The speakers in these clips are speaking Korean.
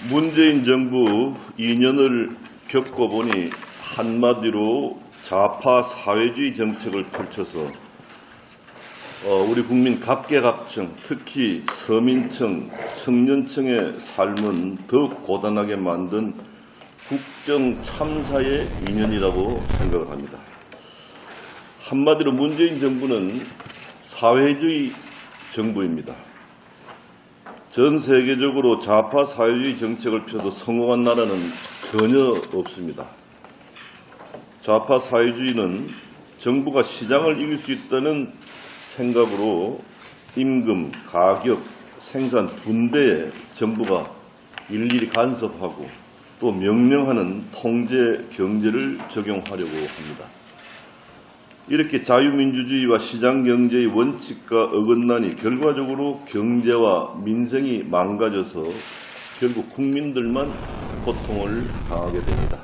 문재인 정부 2년을 겪어보니 한마디로 좌파 사회주의 정책을 펼쳐서 우리 국민 각계각층, 특히 서민층, 청년층의 삶은 더욱 고단하게 만든 국정 참사의 2년이라고 생각을 합니다. 한마디로 문재인 정부는 사회주의 정부입니다. 전 세계적으로 좌파 사회주의 정책을 펴도 성공한 나라는 전혀 없습니다. 좌파 사회주의는 정부가 시장을 이길 수 있다는 생각으로 임금, 가격, 생산 분배에 정부가 일일이 간섭하고 또 명령하는 통제 경제를 적용하려고 합니다. 이렇게 자유민주주의와 시장경제의 원칙과 어긋나니 결과적으로 경제와 민생이 망가져서 결국 국민들만 고통을 당하게 됩니다.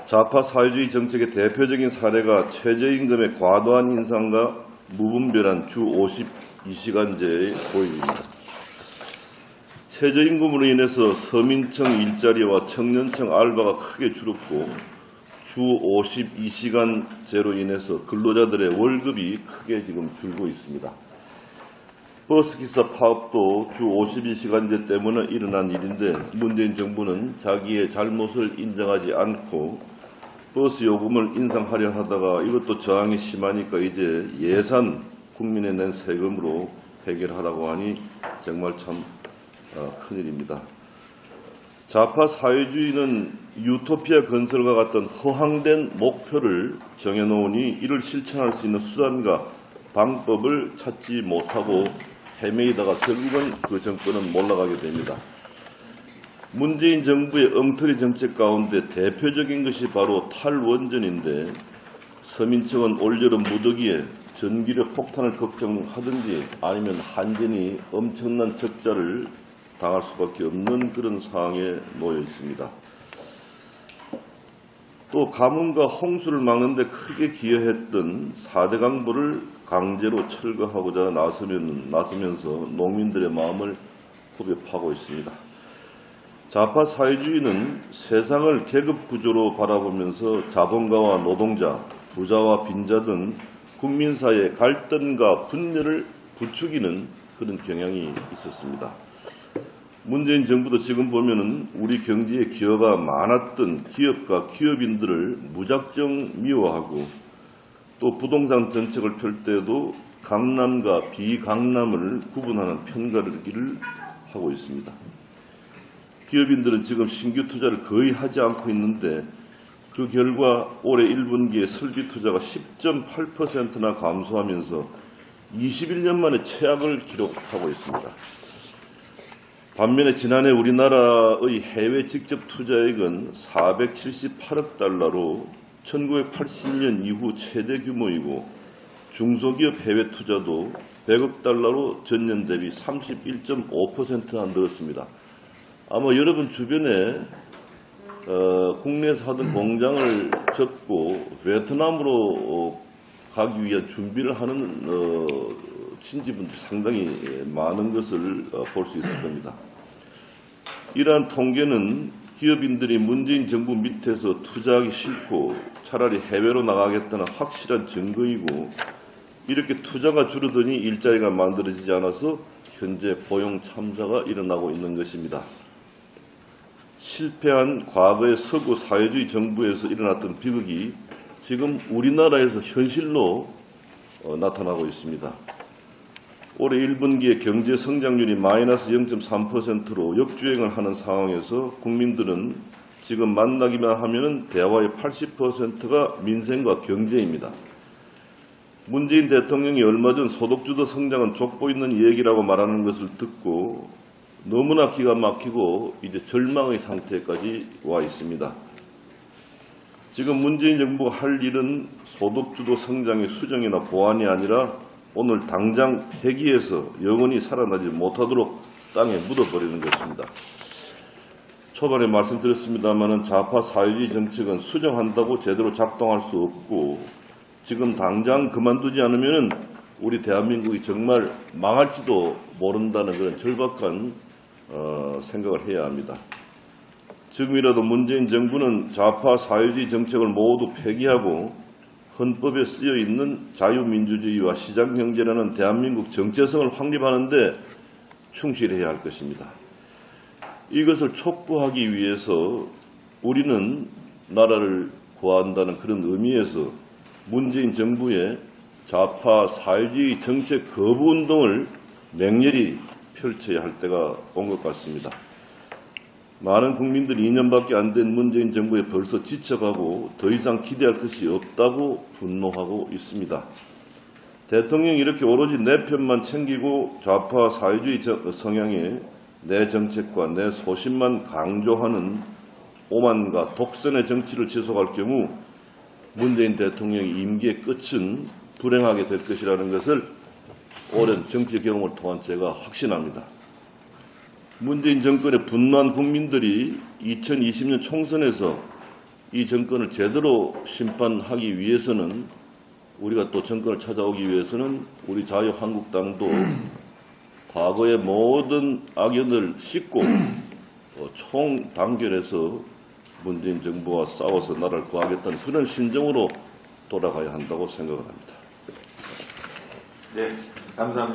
좌파 사회주의 정책의 대표적인 사례가 최저임금의 과도한 인상과 무분별한 주 52시간제의 도입입니다. 최저임금으로 인해서 서민층 일자리와 청년층 알바가 크게 줄었고 주 52시간제로 인해서 근로자들의 월급이 크게 지금 줄고 있습니다. 버스기사 파업도 주 52시간제 때문에 일어난 일인데 문재인 정부는 자기의 잘못을 인정하지 않고 버스 요금을 인상하려 하다가 이것도 저항이 심하니까 이제 예산 국민에 낸 세금으로 해결하라고 하니 정말 참 큰일입니다. 좌파 사회주의는 유토피아 건설과 같은 허황된 목표를 정해놓으니 이를 실천할 수 있는 수단과 방법을 찾지 못하고 헤매이다가 결국은 그 정권은 몰락하게 됩니다. 문재인 정부의 엉터리 정책 가운데 대표적인 것이 바로 탈원전인데 서민층은 올여름 무더기에 전기료 폭탄을 걱정하든지 아니면 한전이 엄청난 적자를 당할 수밖에 없는 그런 상황에 놓여 있습니다. 또 가뭄과 홍수를 막는 데 크게 기여했던 4대 강보를 강제로 철거하고자 나서면서 농민들의 마음을 후벼 파고 있습니다. 좌파 사회주의는 세상을 계급 구조로 바라보면서 자본가와 노동자, 부자와 빈자 등 국민 사이의 갈등과 분열을 부추기는 그런 경향이 있었습니다. 문재인 정부도 지금 보면은 우리 경제에 기여가 많았던 기업과 기업인들을 무작정 미워하고 또 부동산 정책을 펼 때도 강남과 비강남을 구분하는 편가르기를 하고 있습니다. 기업인들은 지금 신규 투자를 거의 하지 않고 있는데 그 결과 올해 1분기에 설비 투자가 10.8%나 감소하면서 21년 만에 최악을 기록하고 있습니다. 반면에 지난해 우리나라의 해외 직접 투자액은 478억 달러로 1980년 이후 최대 규모이고 중소기업 해외 투자도 100억 달러로 전년 대비 31.5%나 늘었습니다. 아마 여러분 주변에 국내에서 하던 공장을 접고 베트남으로 가기 위한 준비를 하는 친지분들이 상당히 많은 것을 볼 수 있을 겁니다. 이러한 통계는 기업인들이 문재인 정부 밑에서 투자하기 싫고 차라리 해외로 나가겠다는 확실한 증거이고 이렇게 투자가 줄어드니 일자리가 만들어지지 않아서 현재 고용 참사가 일어나고 있는 것입니다. 실패한 과거의 서구 사회주의 정부에서 일어났던 비극이 지금 우리나라에서 현실로 나타나고 있습니다. 올해 1분기에 경제 성장률이 마이너스 0.3%로 역주행을 하는 상황에서 국민들은 지금 만나기만 하면 대화의 80%가 민생과 경제입니다. 문재인 대통령이 얼마 전 소득주도 성장은 족보 있는 얘기라고 말하는 것을 듣고 너무나 기가 막히고 이제 절망의 상태까지 와 있습니다. 지금 문재인 정부가 할 일은 소득주도 성장의 수정이나 보완이 아니라 오늘 당장 폐기해서 영원히 살아나지 못하도록 땅에 묻어버리는 것입니다. 초반에 말씀드렸습니다만 좌파 사회주의 정책은 수정한다고 제대로 작동할 수 없고 지금 당장 그만두지 않으면 우리 대한민국이 정말 망할지도 모른다는 그런 절박한 생각을 해야 합니다. 지금이라도 문재인 정부는 좌파 사회주의 정책을 모두 폐기하고 헌법에 쓰여 있는 자유민주주의와 시장경제라는 대한민국 정체성을 확립하는 데 충실해야 할 것입니다. 이것을 촉구하기 위해서 우리는 나라를 구한다는 그런 의미에서 문재인 정부의 좌파 사회주의 정책 거부 운동을 맹렬히 펼쳐야 할 때가 온 것 같습니다. 많은 국민들이 2년밖에 안 된 문재인 정부에 벌써 지쳐가고 더 이상 기대할 것이 없다고 분노하고 있습니다. 대통령이 이렇게 오로지 내 편만 챙기고 좌파 사회주의 성향의 내 정책과 내 소신만 강조하는 오만과 독선의 정치를 지속할 경우 문재인 대통령의 임기의 끝은 불행하게 될 것이라는 것을 오랜 정치 경험을 통한 제가 확신합니다. 문재인 정권의 분노한 국민들이 2020년 총선에서 이 정권을 제대로 심판하기 위해서는 우리가 또 정권을 찾아오기 위해서는 우리 자유한국당도 과거의 모든 악연을 씻고 총단결해서 문재인 정부와 싸워서 나라를 구하겠다는 그런 심정으로 돌아가야 한다고 생각을 합니다. 네, 감사합니다.